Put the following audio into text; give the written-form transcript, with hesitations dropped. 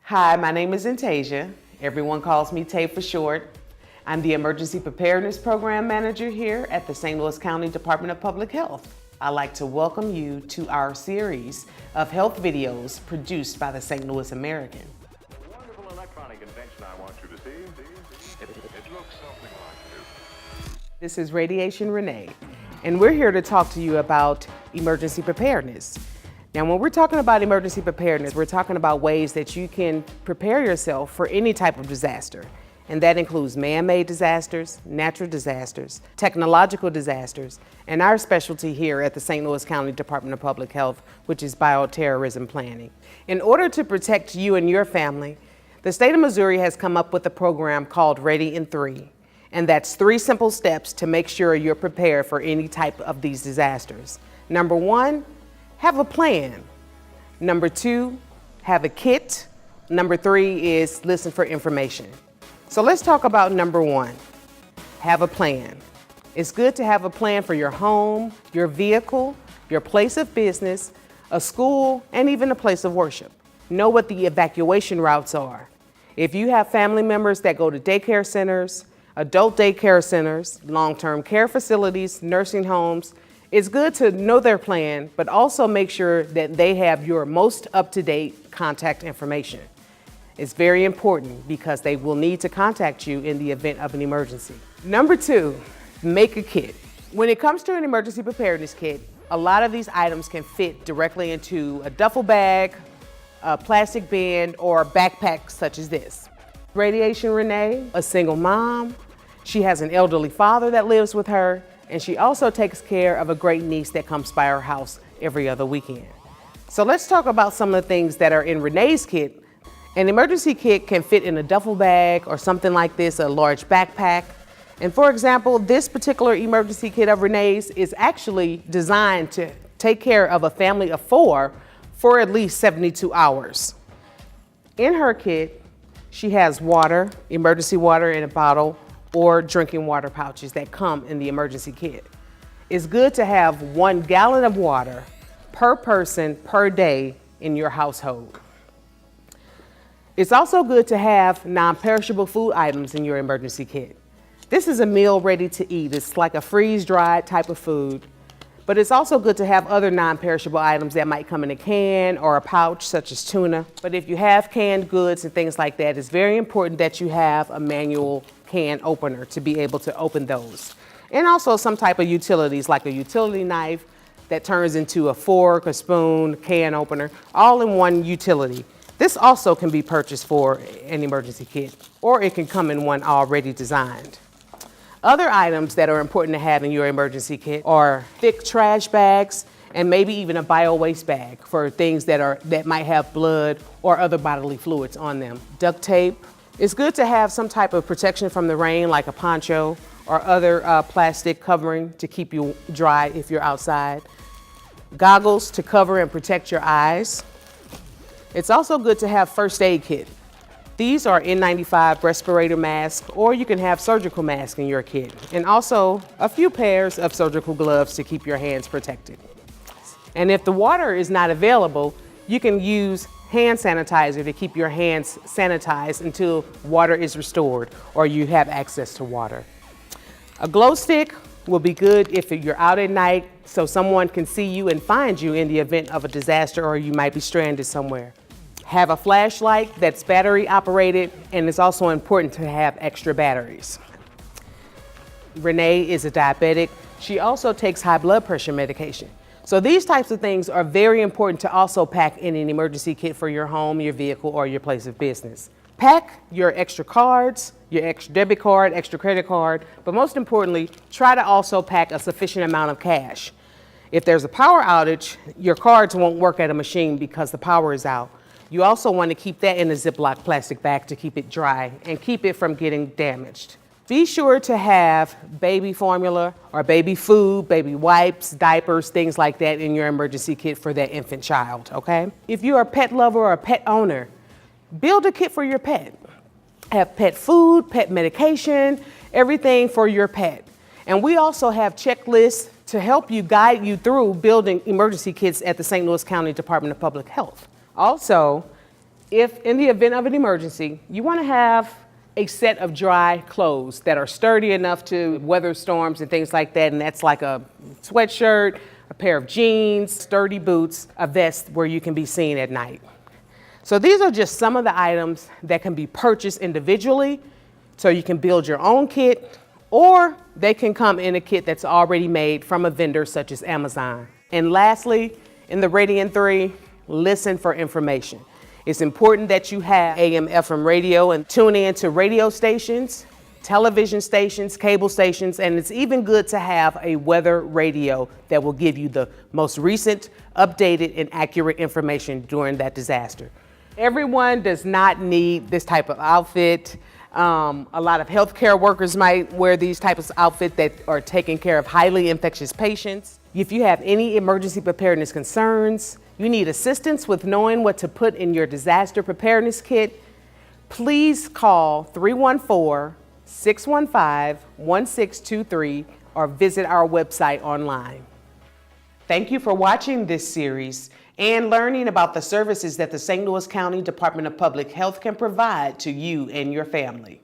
Hi, my name is Intasia. Everyone calls me Tay for short. I'm the Emergency Preparedness Program Manager here at the St. Louis County Department of Public Health. I'd like to welcome you to our series of health videos produced by the St. Louis American. A wonderful electronic invention I want you to see. It looks something like this. This is Radiation Renee, and we're here to talk to you about emergency preparedness. Now, when we're talking about emergency preparedness, we're talking about ways that you can prepare yourself for any type of disaster. And that includes man-made disasters, natural disasters, technological disasters, and our specialty here at the St. Louis County Department of Public Health, which is bioterrorism planning. In order to protect you and your family, the state of Missouri has come up with a program called Ready in 3. And that's 3 simple steps to make sure you're prepared for any type of these disasters. Number 1, have a plan. Number 2, have a kit. Number 3 is listen for information. So let's talk about number 1, have a plan. It's good to have a plan for your home, your vehicle, your place of business, a school, and even a place of worship. Know what the evacuation routes are. If you have family members that go to daycare centers, adult daycare centers, long-term care facilities, nursing homes, it's good to know their plan, but also make sure that they have your most up-to-date contact information. It's very important because they will need to contact you in the event of an emergency. Number 2, make a kit. When it comes to an emergency preparedness kit, a lot of these items can fit directly into a duffel bag, a plastic bin, or a backpack such as this. Radiation Renee, a single mom. She has an elderly father that lives with her, and she also takes care of a great niece that comes by her house every other weekend. So let's talk about some of the things that are in Renee's kit. An emergency kit can fit in a duffel bag or something like this, a large backpack. And for example, this particular emergency kit of Renee's is actually designed to take care of a family of 4 for at least 72 hours. In her kit, she has water, emergency water in a bottle, or drinking water pouches that come in the emergency kit. It's good to have 1 gallon of water per person per day in your household. It's also good to have non-perishable food items in your emergency kit. This is a meal ready to eat. It's like a freeze-dried type of food, but it's also good to have other non-perishable items that might come in a can or a pouch, such as tuna. But if you have canned goods and things like that, it's very important that you have a manual can opener to be able to open those. And also some type of utilities, like a utility knife that turns into a fork, a spoon, can opener, all in one utility. This also can be purchased for an emergency kit, or it can come in one already designed. Other items that are important to have in your emergency kit are thick trash bags and maybe even a bio-waste bag for things that might have blood or other bodily fluids on them. Duct tape. It's good to have some type of protection from the rain, like a poncho or other plastic covering to keep you dry if you're outside. Goggles to cover and protect your eyes. It's also good to have first aid kit. These are N95 respirator masks, or you can have surgical masks in your kit, and also a few pairs of surgical gloves to keep your hands protected. And if the water is not available, you can use hand sanitizer to keep your hands sanitized until water is restored or you have access to water. A glow stick will be good if you're out at night so someone can see you and find you in the event of a disaster or you might be stranded somewhere. Have a flashlight that's battery operated, and it's also important to have extra batteries. Renee is a diabetic. She also takes high blood pressure medication. So these types of things are very important to also pack in an emergency kit for your home, your vehicle, or your place of business. Pack your extra cards, your extra debit card, extra credit card, but most importantly, try to also pack a sufficient amount of cash. If there's a power outage, your cards won't work at a machine because the power is out. You also want to keep that in a Ziploc plastic bag to keep it dry and keep it from getting damaged. Be sure to have baby formula or baby food, baby wipes, diapers, things like that in your emergency kit for that infant child, okay? If you're a pet lover or a pet owner, build a kit for your pet. Have pet food, pet medication, everything for your pet. And we also have checklists to help you guide you through building emergency kits at the St. Louis County Department of Public Health. Also, If in the event of an emergency, you want to have a set of dry clothes that are sturdy enough to weather storms and things like that, and that's like a sweatshirt, a pair of jeans, sturdy boots, a vest where you can be seen at night. So these are just some of the items that can be purchased individually, so you can build your own kit, or they can come in a kit that's already made from a vendor such as Amazon. And lastly, in the Radiant 3, listen for information. It's important that you have AM, FM radio and tune in to radio stations, television stations, cable stations, and it's even good to have a weather radio that will give you the most recent, updated, and accurate information during that disaster. Everyone does not need this type of outfit. A lot of healthcare workers might wear these types of outfits that are taking care of highly infectious patients. If you have any emergency preparedness concerns, you need assistance with knowing what to put in your disaster preparedness kit, please call 314-615-1623 or visit our website online. Thank you for watching this series and learning about the services that the St. Louis County Department of Public Health can provide to you and your family.